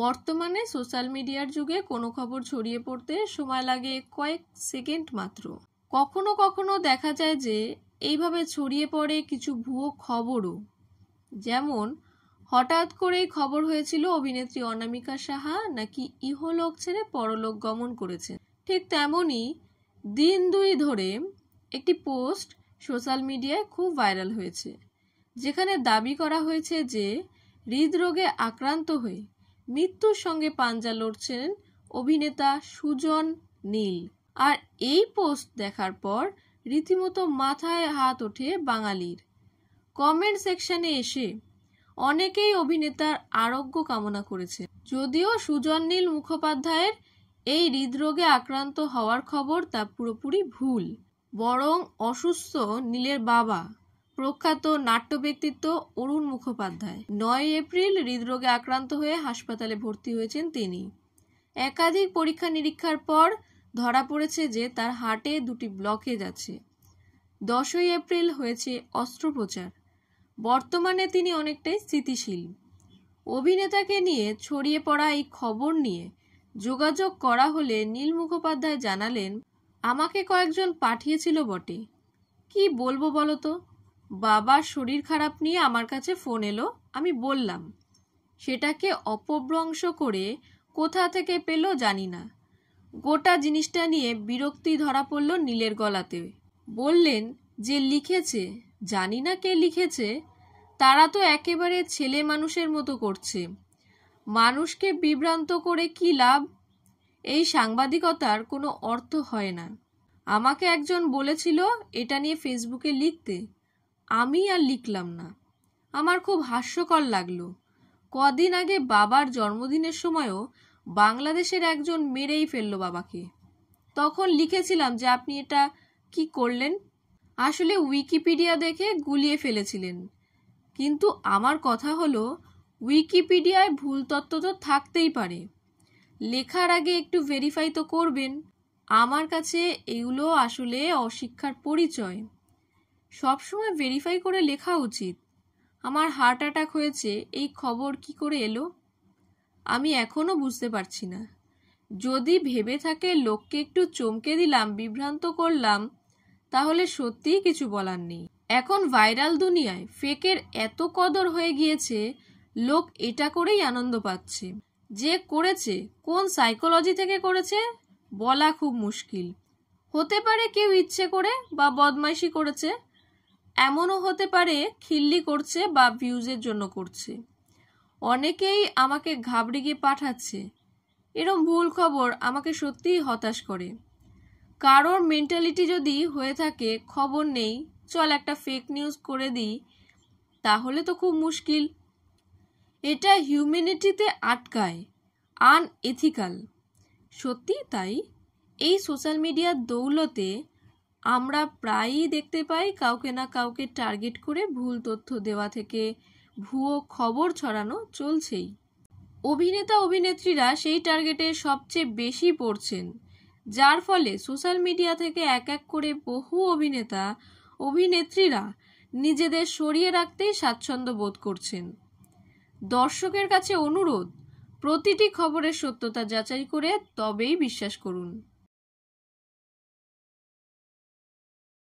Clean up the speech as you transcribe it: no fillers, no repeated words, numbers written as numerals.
বর্তমানে সোশ্যাল মিডিয়ার যুগে কোনো খবর ছড়িয়ে পড়তে সময় লাগে কয়েক সেকেন্ড মাত্র। কখনো কখনো দেখা যায় যে এইভাবে ছড়িয়ে পড়ে কিছু ভুয়ো খবরও। যেমন হঠাৎ করেই খবর হয়েছিল অভিনেত্রী অনামিকা সাহা নাকি ইহলোক ছেড়ে পরলোক গমন করেছেন। ঠিক তেমনই দিন দুই ধরে একটি পোস্ট সোশ্যাল মিডিয়ায় খুব ভাইরাল হয়েছে, যেখানে দাবি করা হয়েছে যে হৃদরোগে আক্রান্ত হয়ে মৃত্যুর সঙ্গে পাঞ্জা লড়ছেন অভিনেতা সুজন নীল। আর এই পোস্ট দেখার পর রীতিমতো মাথায় হাত ওঠে বাঙালির। কমেন্ট সেকশনে এসে অনেকেই অভিনেতার আরোগ্য কামনা করেছে। যদিও সুজন নীল মুখোপাধ্যায়ের এই হৃদরোগে আক্রান্ত হওয়ার খবর তা পুরোপুরি ভুল। বরং অসুস্থ নীলের বাবা প্রখ্যাত নাট্য ব্যক্তিত্ব অরুণ মুখোপাধ্যায় 9 এপ্রিল হৃদরোগে আক্রান্ত হয়ে হাসপাতালে ভর্তি হয়েছেন তিনি। একাধিক পরীক্ষা নিরীক্ষার পর ধরা পড়েছে যে তার হার্টে 2টি ব্লকেজ আছে। 10 এপ্রিল হয়েছে অস্ত্রোপচার। বর্তমানে তিনি অনেকটাই স্থিতিশীল। অভিনেতাকে নিয়ে ছড়িয়ে পড়া এই খবর নিয়ে যোগাযোগ করা হলে নীল মুখোপাধ্যায় জানালেন, আমাকে কয়েকজন পাঠিয়েছিল বটে, কি বলবো বলো তো, বাবার শরীর খারাপ নিয়ে আমার কাছে ফোন এলো, আমি বললাম, সেটাকে অপভ্রংশ করে কোথা থেকে পেল জানি না। গোটা জিনিসটা নিয়ে বিরক্তি ধরা পড়ল নীলের গলাতে। বললেন, যে লিখেছে, জানি না কে লিখেছে, তারা তো একেবারে ছেলে মানুষের মতো করছে। মানুষকে বিভ্রান্ত করে কি লাভ? এই সাংবাদিকতার কোনো অর্থ হয় না। আমাকে একজন বলেছিল এটা নিয়ে ফেসবুকে লিখতে, আমি আর লিখলাম না। আমার খুব হাস্যকর লাগলো। কদিন আগে বাবার জন্মদিনের সময়ও বাংলাদেশের একজন মেরেই ফেললো বাবাকে। তখন লিখেছিলাম যে আপনি এটা কি করলেন? আসলে উইকিপিডিয়া দেখে গুলিয়ে ফেলেছিলেন। কিন্তু আমার কথা হলো, উইকিপিডিয়ায় ভুল তথ্য তো থাকতেই পারে। লেখার আগে একটু ভেরিফাই তো করবেন। আমার কাছে এগুলো আসলে অশিক্ষার পরিচয়। সবসময় ভেরিফাই করে লেখা উচিত। আমার হার্ট অ্যাটাক হয়েছে, এই খবর কি করে এলো? আমি এখনো বুঝতে পারছি না। যদি ভেবে থাকে লোককে একটু চমকে দিলাম, বিভ্রান্ত করলাম, তাহলে সত্যিই কিছু বলার নেই। এখন ভাইরাল দুনিয়ায় ফেকের এত কদর হয়ে গিয়েছে, লোক এটা করেই আনন্দ পাচ্ছে। যে করেছে কোন সাইকোলজি থেকে করেছে বলা খুব মুশকিল। হতে পারে কেউ ইচ্ছে করে বা বদমাইশি করেছে, এমনও হতে পারে খিল্লি করছে বা ভিউজের জন্য করছে। অনেকেই আমাকে ঘাবড়ে গিয়ে পাঠাচ্ছে। এরম ভুল খবর আমাকে সত্যিই হতাশ করে। কারোর মেন্টালিটি যদি হয়ে থাকে খবর নেই, চল একটা ফেক নিউজ করে দিই, তাহলে তো খুব মুশকিল। এটা হিউম্যানিটিতে আটকায়, আনএথিক্যাল। সত্যি তাই। এই সোশ্যাল মিডিয়ার দৌলতে আমরা প্রায়ই দেখতে পাই কাউকে না কাউকে টার্গেট করে ভুল তথ্য দেওয়া থেকে ভুয়ো খবর ছড়ানো চলছেই। অভিনেতা অভিনেত্রীরা সেই টার্গেটে সবচেয়ে বেশি পড়ছেন, যার ফলে সোশ্যাল মিডিয়া থেকে এক এক করে বহু অভিনেতা অভিনেত্রীরা নিজেদের সরিয়ে রাখতেই স্বাচ্ছন্দ্য বোধ করছেন। দর্শকের কাছে অনুরোধ, প্রতিটি খবরের সত্যতা যাচাই করে তবেই বিশ্বাস করুন।